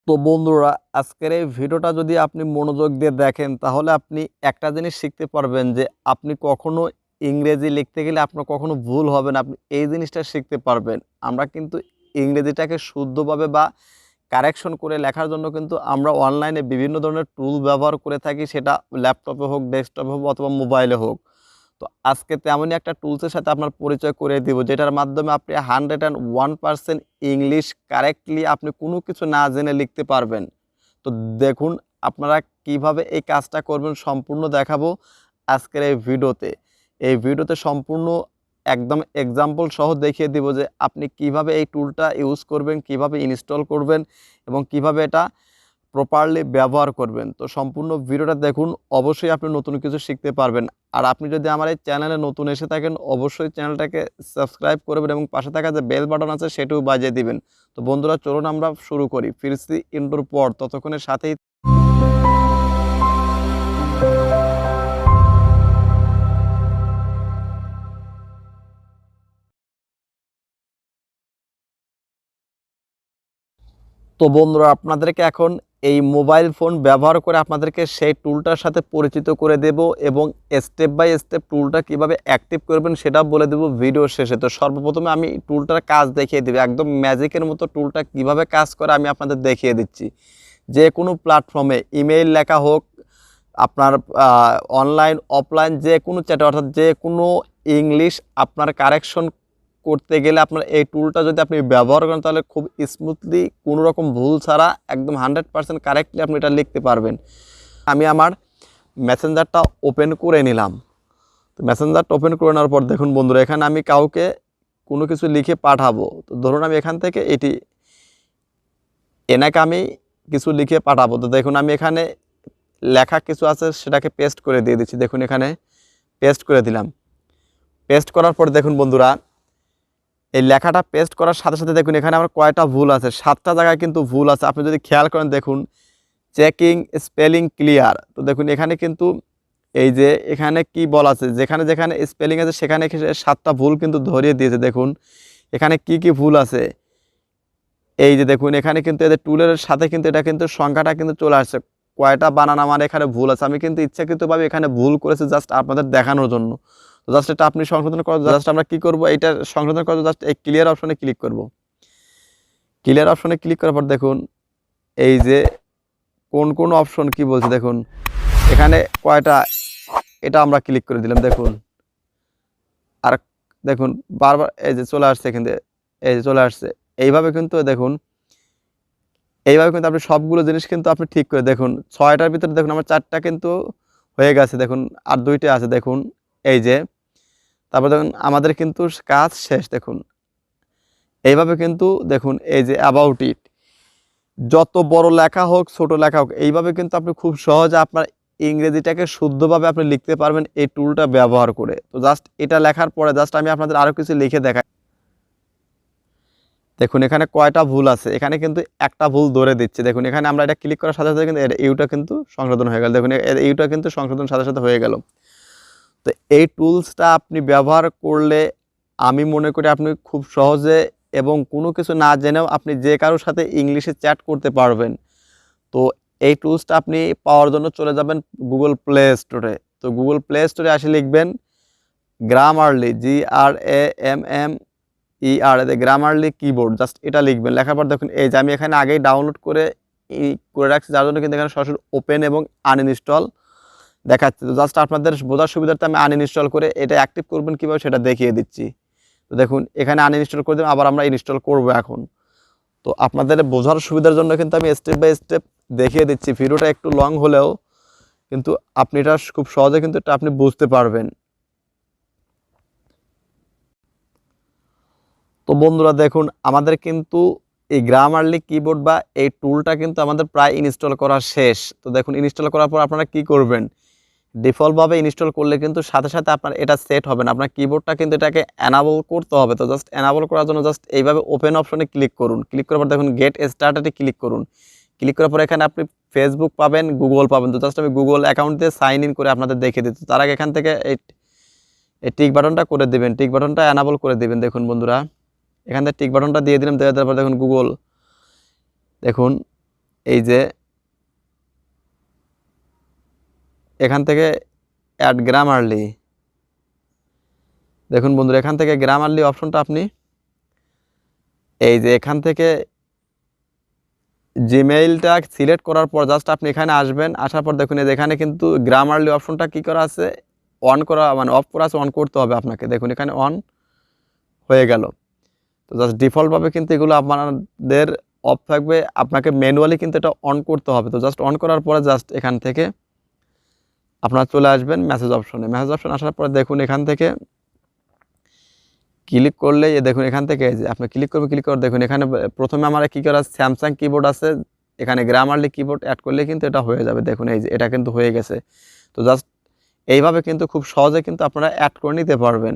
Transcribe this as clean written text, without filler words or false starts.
তো বন্ধুরা, আজকের এই ভিডিওটা যদি আপনি মনোযোগ দিয়ে দেখেন তাহলে আপনি একটা জিনিস শিখতে পারবেন যে আপনি কখনো ইংরেজি লিখতে গেলে আপনার কখনো ভুল হবে না। আপনি এই জিনিসটা শিখতে পারবেন। আমরা কিন্তু ইংরেজিটাকে শুদ্ধভাবে বা কারেকশন করে লেখার জন্য কিন্তু আমরা অনলাইনে বিভিন্ন ধরনের টুল ব্যবহার করে থাকি, সেটা ল্যাপটপে হোক, ডেস্কটপে হোক অথবা মোবাইলে হোক। তো আজকে তেমনই একটা টুলসের সাথে আপনার পরিচয় করে দিব, যেটার মাধ্যমে আপনি 101% ইংলিশ কারেক্টলি আপনি কোনো কিছু না জেনে লিখতে পারবেন। তো দেখুন আপনারা কিভাবে এই কাজটা করবেন সম্পূর্ণ দেখাবো আজকের এই ভিডিওতে। এই ভিডিওতে সম্পূর্ণ একদম এক্সাম্পল সহ দেখিয়ে দিব যে আপনি কিভাবে এই টুলটা ইউজ করবেন, কিভাবে ইনস্টল করবেন এবং কিভাবে এটা প্রপারলি ব্যবহার করবেন। তো সম্পূর্ণ ভিডিওটা দেখুন, অবশ্যই আপনি নতুন কিছু শিখতে পারবেন। আর আপনি যদি আমার এই চ্যানেলে নতুন এসে থাকেন অবশ্যই চ্যানেলটাকে সাবস্ক্রাইব করবেন এবং পাশে থাকা যে বেল বাটন আছে সেটাও বাজিয়ে দিবেন। তো বন্ধুরা চলুন আমরা শুরু করি। ফিরছি ইন্ট্রোর পর, ততক্ষণের সাথেই। তো বন্ধুরা আপনাদেরকে এখন এই মোবাইল ফোন ব্যবহার করে আপনাদেরকে সেই টুলটার সাথে পরিচিত করে দেব এবং স্টেপ বাই স্টেপ টুলটা কিভাবে অ্যাক্টিভ করবেন সেটা বলে দেব ভিডিও শেষে। তো সর্বপ্রথমে আমি টুলটার কাজ দেখিয়ে দেব, একদম ম্যাজিকের মতো টুলটা কিভাবে কাজ করে আমি আপনাদের দেখিয়ে দিচ্ছি। যে কোনো প্ল্যাটফর্মে ইমেইল লেখা হোক, আপনার অনলাইন অফলাইন যে কোনো চ্যাটে, অর্থাৎ যে কোনো ইংলিশ আপনার কারেকশন করতে গেলে আপনার এই টুলটা যদি আপনি ব্যবহার করেন তাহলে খুব স্মুথলি কোনো রকম ভুল ছাড়া একদম 100% কারেক্টলি আপনি এটা লিখতে পারবেন। আমি আমার মেসেঞ্জারটা ওপেন করে নিলাম। তো মেসেঞ্জারটা ওপেন করে নেওয়ার পর দেখুন বন্ধুরা, এখানে আমি কাউকে কোনো কিছু লিখে পাঠাবো। তো ধরুন আমি এখান থেকে এনাকে আমি কিছু লিখে পাঠাবো। তো দেখুন আমি এখানে লেখা কিছু আছে সেটাকে পেস্ট করে দিয়ে দিচ্ছি। দেখুন এখানে পেস্ট করে দিলাম। পেস্ট করার পর দেখুন বন্ধুরা, এই লেখাটা পেস্ট করার সাথে সাথে দেখুন এখানে আমার কয়টা ভুল আছে, 7টা জায়গায় কিন্তু ভুল আছে। আপনি যদি খেয়াল করেন দেখুন, চেকিং স্পেলিং ক্লিয়ার। তো দেখুন এখানে কিন্তু এই যে এখানে কি বলা আছে, যেখানে যেখানে স্পেলিং আছে সেখানে 7টা ভুল কিন্তু ধরিয়ে দিয়েছে। দেখুন এখানে কি কি ভুল আছে, এই যে দেখুন এখানে কিন্তু এদের টুলের সাথে কিন্তু এটা কিন্তু সংখ্যাটা কিন্তু চলে আসছে, কয়টা বানান আমার এখানে ভুল আছে। আমি কিন্তু ইচ্ছাকৃতভাবে এখানে ভুল করেছি জাস্ট আপনাদের দেখানোর জন্য। তো জাস্ট এটা আপনি সংশোধন করার জাস্ট আমরা কি করব, এটা সংশোধন করার জাস্ট এই ক্লিয়ার অপশনে ক্লিক করব। ক্লিয়ার অপশনে ক্লিক করার পর দেখুন এই যে কোন কোন অপশন কি বলছে, দেখুন এখানে কয়টা, এটা আমরা ক্লিক করে দিলাম। দেখুন আর দেখুন বারবার এই যে চলে আসছে, এখান থেকে এই যে চলে আসছে। এইভাবে কিন্তু দেখুন, এইভাবে কিন্তু আপনি সবগুলো জিনিস কিন্তু আপনি ঠিক করে দেখুন 6টার ভিতরে দেখুন আমার 4টা কিন্তু হয়ে গেছে। দেখুন আর 2টা আছে। দেখুন এই যে, তারপর দেখুন আমাদের কিন্তু কাজ শেষ। দেখুন এইভাবে কিন্তু দেখুন এই যে অ্যাবাউট ইট, যত বড় লেখা হোক ছোট লেখা হোক, এইভাবে কিন্তু আপনি খুব সহজে আপনার ইংরেজিটাকে শুদ্ধভাবে আপনি লিখতে পারবেন এই টুলটা ব্যবহার করে। তো জাস্ট এটা লেখার পরে জাস্ট আমি আপনাদের আরও কিছু লিখে দেখাই। দেখুন এখানে কয়টা ভুল আছে, এখানে কিন্তু একটা ভুল ধরে দিচ্ছে। দেখুন এখানে আমরা এটা ক্লিক করার সাথে সাথে কিন্তু ইউটা কিন্তু সংশোধন হয়ে গেল। দেখুন ইউটা কিন্তু সংশোধন সাথে সাথে হয়ে গেল। তো এই টুলসটা আপনি ব্যবহার করলে আমি মনে করি আপনি খুব সহজে এবং কোনো কিছু না জেনেও আপনি যে কারোর সাথে ইংলিশে চ্যাট করতে পারবেন। তো এই টুলসটা আপনি পাওয়ার জন্য চলে যাবেন গুগল প্লে স্টোরে। তো গুগল প্লে স্টোরে আসে লিখবেন Grammarly, GRAMMER, Grammarly keyboard, just এটা লিখবেন। লেখার পর দেখুন এই যে আমি এখানে আগেই ডাউনলোড করে রাখছি, যার জন্য কিন্তু এখানে সরাসরি ওপেন এবং আনইনস্টল দেখাচ্ছে। তো জাস্ট আপনাদের বোঝার সুবিধার্থে আমি আনইনস্টল করে এটা অ্যাক্টিভ করবেন কীভাবে সেটা দেখিয়ে দিচ্ছি। তো দেখুন এখানে আনইনস্টল করে দেবেন, আবার আমরা ইনস্টল করব এখন। তো আপনাদের বোঝার সুবিধার জন্য কিন্তু আমি স্টেপ বাই স্টেপ দেখিয়ে দিচ্ছি। ভিডিওটা একটু লং হলেও কিন্তু আপনি এটা খুব সহজে কিন্তু এটা আপনি বুঝতে পারবেন। তো বন্ধুরা দেখুন আমাদের কিন্তু এই গ্রামারলি কিবোর্ড বা এই টুলটা কিন্তু আমাদের প্রায় ইনস্টল করা শেষ। তো দেখুন ইনস্টল করার পর আপনারা কি করবেন, ডিফল্টভাবে ইনস্টল করলে কিন্তু সাথে সাথে আপনার এটা সেট হবে না, আপনার কিবোর্ডটা কিন্তু এটাকে অ্যানাবল করতে হবে। তো জাস্ট অ্যানাবল করার জন্য জাস্ট এইভাবে ওপেন অপশনে ক্লিক করুন। ক্লিক করার পর দেখুন গেট স্টার্টেডে ক্লিক করুন। ক্লিক করার পর এখানে আপনি ফেসবুক পাবেন, গুগল পাবেন। তো জাস্ট আমি গুগল অ্যাকাউন্ট দিয়ে সাইন ইন করে আপনাদের দেখিয়ে দিচ্ছি। তার আগে এখান থেকে এই টিক বাটনটা করে দেবেন, টিক বাটনটা অ্যানাবল করে দেবেন। দেখুন বন্ধুরা এখান থেকে টিক বাটনটা দিয়ে দিলাম, দেওয়ার পর দেখুন গুগল, দেখুন এই যে এখান থেকে অ্যাড গ্রামারলি, দেখুন বন্ধুরা এখান থেকে গ্রামারলি অপশনটা আপনি এই যে এখান থেকে জিমেইলটা সিলেক্ট করার পর জাস্ট আপনি এখানে আসবেন, আসার পর দেখুন এই যে এখানে কিন্তু গ্রামারলি অপশনটা কী করা আছে, অন করা মানে অফ করা আছে, অন করতে হবে আপনাকে। দেখুন এখানে অন হয়ে গেল। তো জাস্ট ডিফল্টভাবে কিন্তু এগুলো আপনাদের অফ থাকবে, আপনাকে ম্যানুয়ালি কিন্তু এটা অন করতে হবে। তো জাস্ট অন করার পরে জাস্ট এখান থেকে আপনারা চলে আসবেন মেসেজ অপশনে। মেসেজ অপশন আসার পরে দেখুন এখান থেকে ক্লিক করলে দেখুন এখান থেকে এই যে আপনি ক্লিক করবেন, ক্লিক করে দেখুন এখানে প্রথমে আমার কী করা স্যামসাং কিবোর্ড আছে, এখানে গ্রামারলি কিবোর্ড অ্যাড করলে কিন্তু এটা হয়ে যাবে। দেখুন এই যে এটা কিন্তু হয়ে গেছে। তো জাস্ট এইভাবে কিন্তু খুব সহজে কিন্তু আপনারা অ্যাড করে নিতে পারবেন।